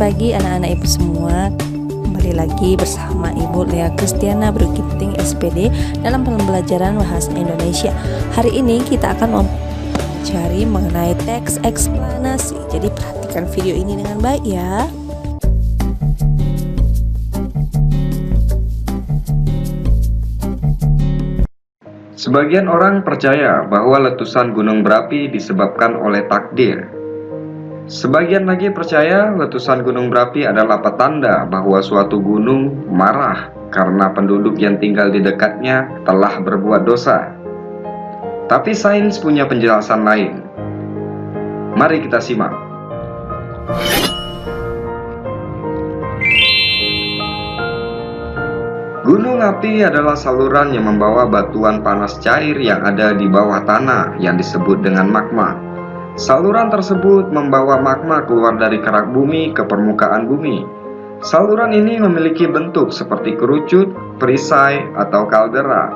pagi anak-anak ibu semua. Kembali lagi bersama Ibu Lea Kristiana Brugiting SPD dalam pembelajaran bahasa Indonesia. Hari ini kita akan mencari mengenai teks eksplanasi. Jadi perhatikan video ini dengan baik ya. Sebagian orang percaya bahwa letusan gunung berapi disebabkan oleh takdir. Sebagian lagi percaya letusan gunung berapi adalah petanda bahwa suatu gunung marah karena penduduk yang tinggal di dekatnya telah berbuat dosa. Tapi sains punya penjelasan lain. Mari kita simak. Gunung api adalah saluran yang membawa batuan panas cair yang ada di bawah tanah yang disebut dengan magma. Saluran tersebut membawa magma keluar dari kerak bumi ke permukaan bumi. Saluran ini memiliki bentuk seperti kerucut, perisai, atau kaldera.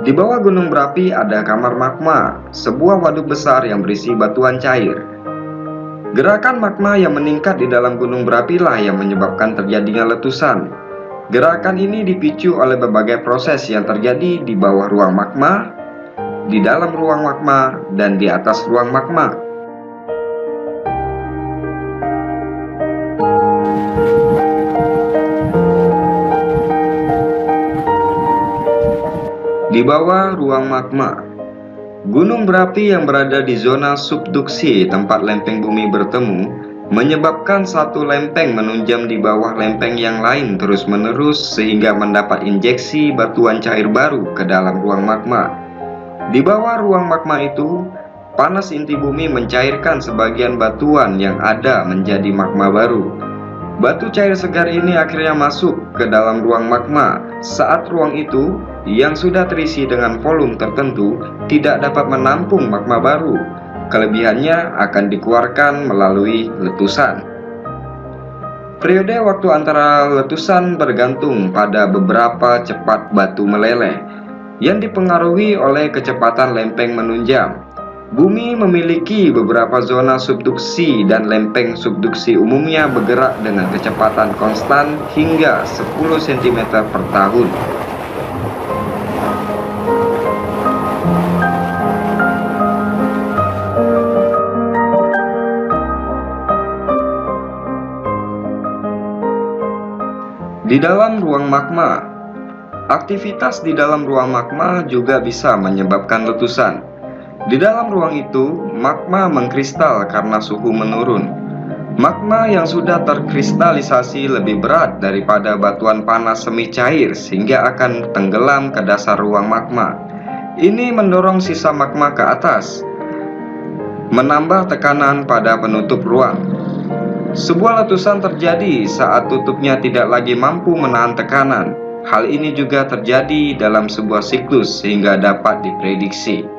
Di bawah gunung berapi ada kamar magma, sebuah waduk besar yang berisi batuan cair. Gerakan magma yang meningkat di dalam gunung berapi lah yang menyebabkan terjadinya letusan. Gerakan ini dipicu oleh berbagai proses yang terjadi di bawah ruang magma, di dalam ruang magma, dan di atas ruang magma. Di bawah ruang magma, gunung berapi yang berada di zona subduksi tempat lempeng bumi bertemu menyebabkan satu lempeng menunjam di bawah lempeng yang lain terus-menerus sehingga mendapat injeksi batuan cair baru ke dalam ruang magma. Di bawah ruang magma itu, panas inti bumi mencairkan sebagian batuan yang ada menjadi magma baru. Batu cair segar ini akhirnya masuk ke dalam ruang magma. Saat ruang itu yang sudah terisi dengan volume tertentu tidak dapat menampung magma baru. Kelebihannya akan dikeluarkan melalui letusan. Periode waktu antara letusan bergantung pada beberapa cepat batu meleleh yang dipengaruhi oleh kecepatan lempeng menunjam. Bumi memiliki beberapa zona subduksi dan lempeng subduksi umumnya bergerak dengan kecepatan konstan hingga 10 cm per tahun. Di dalam ruang magma, aktivitas di dalam ruang magma juga bisa menyebabkan letusan. Di dalam ruang itu, magma mengkristal karena suhu menurun. Magma yang sudah terkristalisasi lebih berat daripada batuan panas semi cair sehingga akan tenggelam ke dasar ruang magma. Ini mendorong sisa magma ke atas, menambah tekanan pada penutup ruang. Sebuah letusan terjadi saat tutupnya tidak lagi mampu menahan tekanan. Hal ini juga terjadi dalam sebuah siklus sehingga dapat diprediksi.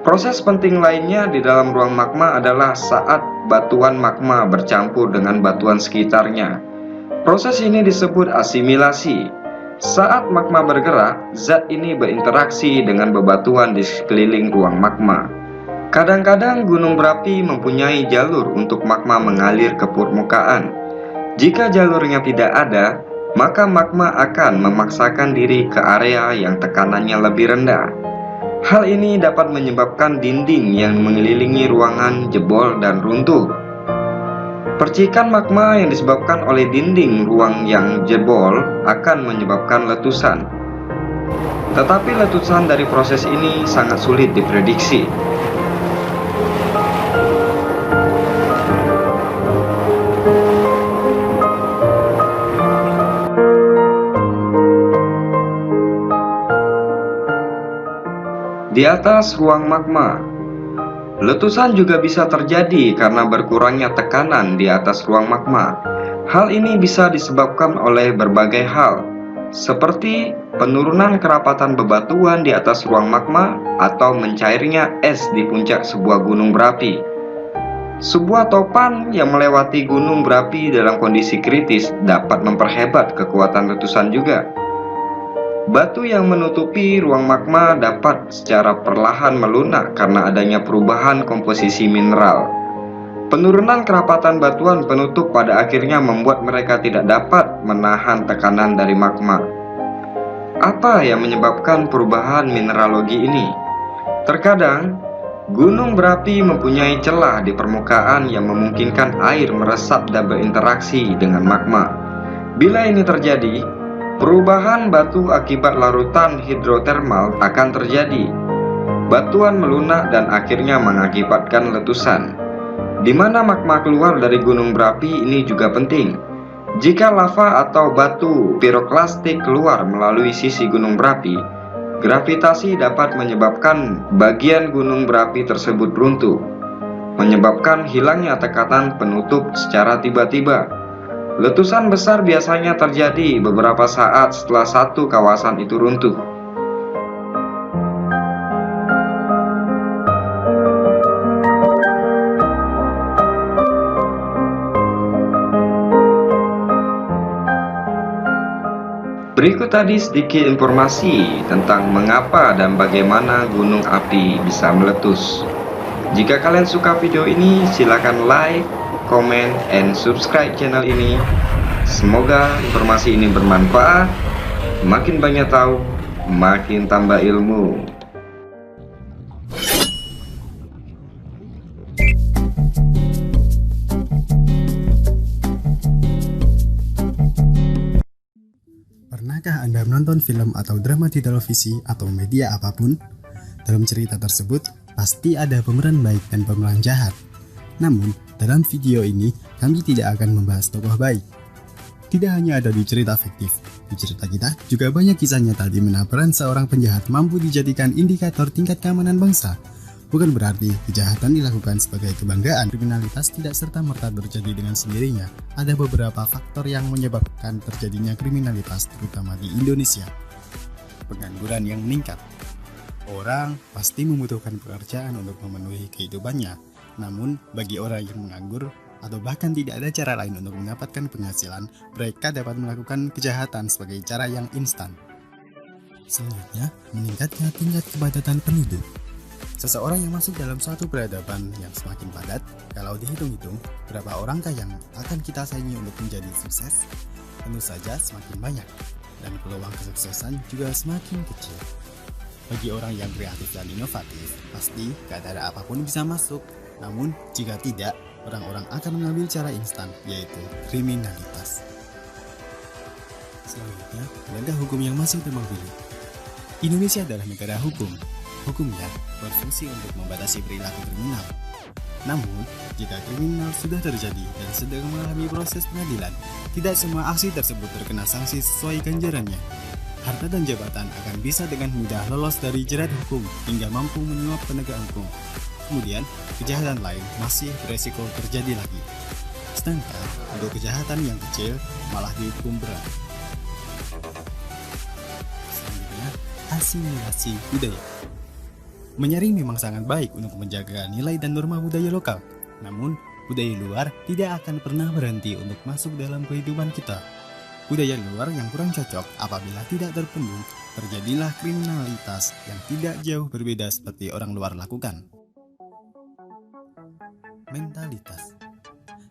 Proses penting lainnya di dalam ruang magma adalah saat batuan magma bercampur dengan batuan sekitarnya. Proses ini disebut asimilasi. Saat magma bergerak, zat ini berinteraksi dengan bebatuan di sekeliling ruang magma. Kadang-kadang gunung berapi mempunyai jalur untuk magma mengalir ke permukaan. Jika jalurnya tidak ada, maka magma akan memaksakan diri ke area yang tekanannya lebih rendah. Hal ini dapat menyebabkan dinding yang mengelilingi ruangan jebol dan runtuh. Percikan magma yang disebabkan oleh dinding ruang yang jebol akan menyebabkan letusan. Tetapi letusan dari proses ini sangat sulit diprediksi. Di atas ruang magma, letusan juga bisa terjadi karena berkurangnya tekanan di atas ruang magma. Hal ini bisa disebabkan oleh berbagai hal, seperti penurunan kerapatan bebatuan di atas ruang magma atau mencairnya es di puncak sebuah gunung berapi. Sebuah topan yang melewati gunung berapi dalam kondisi kritis dapat memperhebat kekuatan letusan juga. Batu yang menutupi ruang magma dapat secara perlahan melunak karena adanya perubahan komposisi mineral. Penurunan kerapatan batuan penutup pada akhirnya membuat mereka tidak dapat menahan tekanan dari magma. Apa yang menyebabkan perubahan mineralogi ini? Terkadang, gunung berapi mempunyai celah di permukaan yang memungkinkan air meresap dan berinteraksi dengan magma. Bila ini terjadi, perubahan batu akibat larutan hidrotermal akan terjadi. Batuan melunak dan akhirnya mengakibatkan letusan. Di mana magma keluar dari gunung berapi ini juga penting. Jika lava atau batu piroklastik keluar melalui sisi gunung berapi, gravitasi dapat menyebabkan bagian gunung berapi tersebut runtuh, menyebabkan hilangnya tekanan penutup secara tiba-tiba. Letusan besar biasanya terjadi beberapa saat setelah satu kawasan itu runtuh. Berikut tadi sedikit informasi tentang mengapa dan bagaimana gunung api bisa meletus. Jika kalian suka video ini, silakan like, comment, and subscribe channel ini. Semoga informasi ini bermanfaat. Makin banyak tahu, makin tambah ilmu. Pernahkah Anda menonton film atau drama di televisi atau media apapun? Dalam cerita tersebut, pasti ada pemeran baik dan pemeran jahat. Namun, dalam video ini, kami tidak akan membahas tokoh baik. Tidak hanya ada di cerita fiktif, di cerita kita juga banyak kisah nyata di mana peran seorang penjahat mampu dijadikan indikator tingkat keamanan bangsa. Bukan berarti kejahatan dilakukan sebagai kebanggaan. Kriminalitas tidak serta-merta terjadi dengan sendirinya. Ada beberapa faktor yang menyebabkan terjadinya kriminalitas, terutama di Indonesia. Pengangguran yang meningkat. Orang pasti membutuhkan pekerjaan untuk memenuhi kehidupannya. Namun, bagi orang yang menganggur atau bahkan tidak ada cara lain untuk mendapatkan penghasilan, mereka dapat melakukan kejahatan sebagai cara yang instan. Selanjutnya, meningkatnya tingkat kepadatan penduduk. Seseorang yang masuk dalam suatu peradaban yang semakin padat, kalau dihitung-hitung, berapa orangkah yang akan kita saingi untuk menjadi sukses? Tentu saja semakin banyak, dan peluang kesuksesan juga semakin kecil. Bagi orang yang kreatif dan inovatif, pasti gak ada apapun bisa masuk. Namun, jika tidak, orang-orang akan mengambil cara instan, yaitu kriminalitas. Selanjutnya, negara hukum yang masih tebang pilih. Indonesia adalah negara hukum. Hukumnya berfungsi untuk membatasi perilaku kriminal. Namun, jika kriminal sudah terjadi dan sedang mengalami proses pengadilan, tidak semua aksi tersebut terkena sanksi sesuai ganjarannya. Harta dan jabatan akan bisa dengan mudah lolos dari jerat hukum hingga mampu menyuap penegak hukum. Kemudian, kejahatan lain masih beresiko terjadi lagi. Sedangkan, untuk kejahatan yang kecil malah dihukum berat. Selanjutnya, asimilasi budaya. Menyaring memang sangat baik untuk menjaga nilai dan norma budaya lokal. Namun, budaya luar tidak akan pernah berhenti untuk masuk dalam kehidupan kita. Budaya luar yang kurang cocok apabila tidak terpenuhi, terjadilah kriminalitas yang tidak jauh berbeda seperti orang luar lakukan. Mentalitas.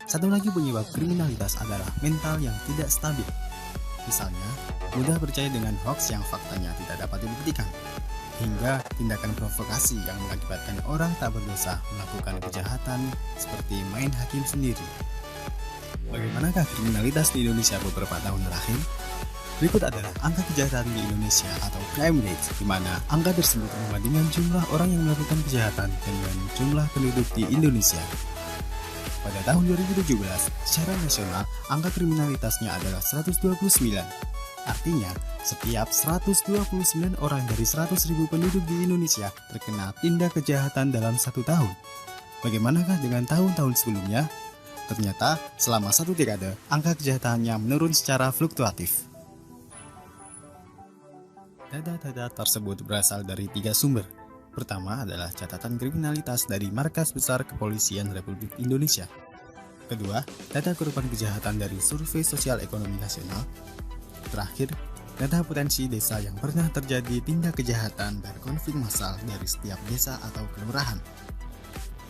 Satu lagi penyebab kriminalitas adalah mental yang tidak stabil. Misalnya, mudah percaya dengan hoax yang faktanya tidak dapat dibuktikan, hingga tindakan provokasi yang mengakibatkan orang tak berdosa melakukan kejahatan seperti main hakim sendiri. Bagaimanakah kriminalitas di Indonesia beberapa tahun terakhir? Berikut adalah angka kejahatan di Indonesia atau crime rate, di mana angka tersebut membandingkan jumlah orang yang melakukan kejahatan dengan jumlah penduduk di Indonesia. Pada tahun 2017, secara nasional, angka kriminalitasnya adalah 129. Artinya, setiap 129 orang dari 100.000 penduduk di Indonesia terkena tindak kejahatan dalam 1 tahun. Bagaimanakah dengan tahun-tahun sebelumnya? Ternyata, selama 1 dekade, angka kejahatannya menurun secara fluktuatif. Data-data tersebut berasal dari 3 sumber. Pertama adalah catatan kriminalitas dari Markas Besar Kepolisian Republik Indonesia. Kedua, data korban kejahatan dari Survei Sosial Ekonomi Nasional. Terakhir, data potensi desa yang pernah terjadi tindak kejahatan dan konflik massal dari setiap desa atau kelurahan.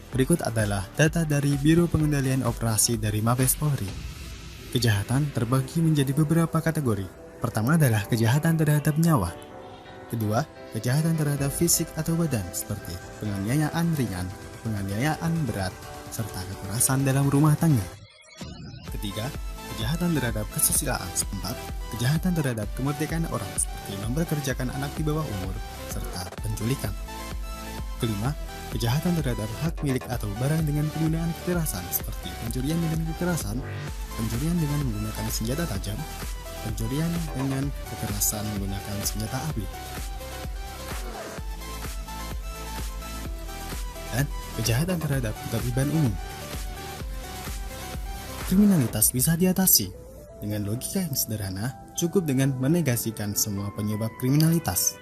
Berikut adalah data dari Biro Pengendalian Operasi dari Mabes Polri. Kejahatan terbagi menjadi beberapa kategori. Pertama adalah kejahatan terhadap nyawa. Kedua, kejahatan terhadap fisik atau badan seperti penganiayaan ringan, penganiayaan berat, serta kekerasan dalam rumah tangga. Ketiga, kejahatan terhadap kesusilaan. Keempat, kejahatan terhadap kemerdekaan orang seperti memperkerjakan anak di bawah umur, serta penculikan. Kelima, kejahatan terhadap hak milik atau barang dengan penggunaan kekerasan seperti pencurian dengan kekerasan, pencurian dengan menggunakan senjata tajam, pencurian dengan kekerasan menggunakan senjata api. Dan kejahatan terhadap ketertiban umum. Kriminalitas bisa diatasi. Dengan logika yang sederhana, cukup dengan menegasikan semua penyebab kriminalitas.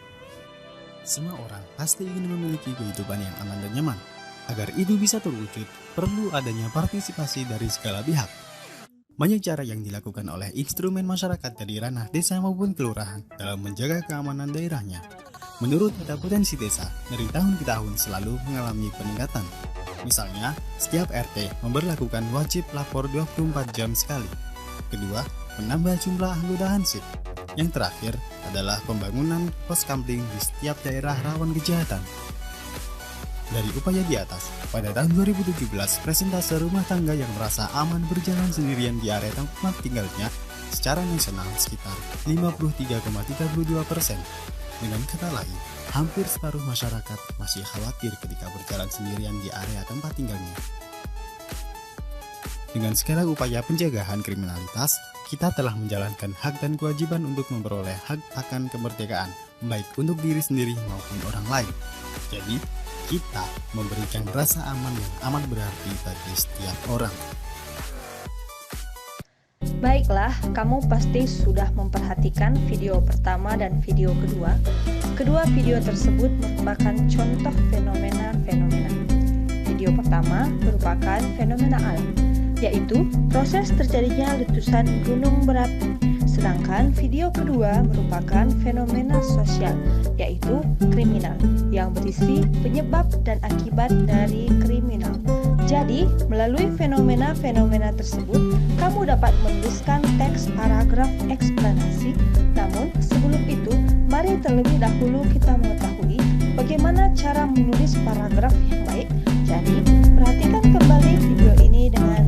Semua orang pasti ingin memiliki kehidupan yang aman dan nyaman. Agar itu bisa terwujud, perlu adanya partisipasi dari segala pihak. Banyak cara yang dilakukan oleh instrumen masyarakat dari ranah desa maupun kelurahan dalam menjaga keamanan daerahnya. Menurut data potensi desa, dari tahun ke tahun selalu mengalami peningkatan. Misalnya, setiap RT memberlakukan wajib lapor 24 jam sekali. Kedua, menambah jumlah anggota Hansip. Yang terakhir adalah pembangunan pos kamling di setiap daerah rawan kejahatan. Dari upaya di atas, pada tahun 2017, persentase rumah tangga yang merasa aman berjalan sendirian di area tempat tinggalnya secara nasional sekitar 53,32%. Dengan kata lain, hampir separuh masyarakat masih khawatir ketika berjalan sendirian di area tempat tinggalnya. Dengan segala upaya pencegahan kriminalitas, kita telah menjalankan hak dan kewajiban untuk memperoleh hak akan kemerdekaan, baik untuk diri sendiri maupun orang lain. Jadi, kita memberikan rasa aman yang amat berarti bagi setiap orang. Baiklah, kamu pasti sudah memperhatikan video pertama dan video kedua. Kedua video tersebut merupakan contoh fenomena-fenomena. Video pertama merupakan fenomena alam, yaitu proses terjadinya letusan gunung berapi. Sedangkan video kedua merupakan fenomena sosial, yaitu kriminal, yang berisi penyebab dan akibat dari kriminal. Jadi, melalui fenomena-fenomena tersebut, kamu dapat menuliskan teks paragraf eksplanasi. Namun, sebelum itu, mari terlebih dahulu kita mengetahui bagaimana cara menulis paragraf yang baik. Jadi, perhatikan kembali video ini dengan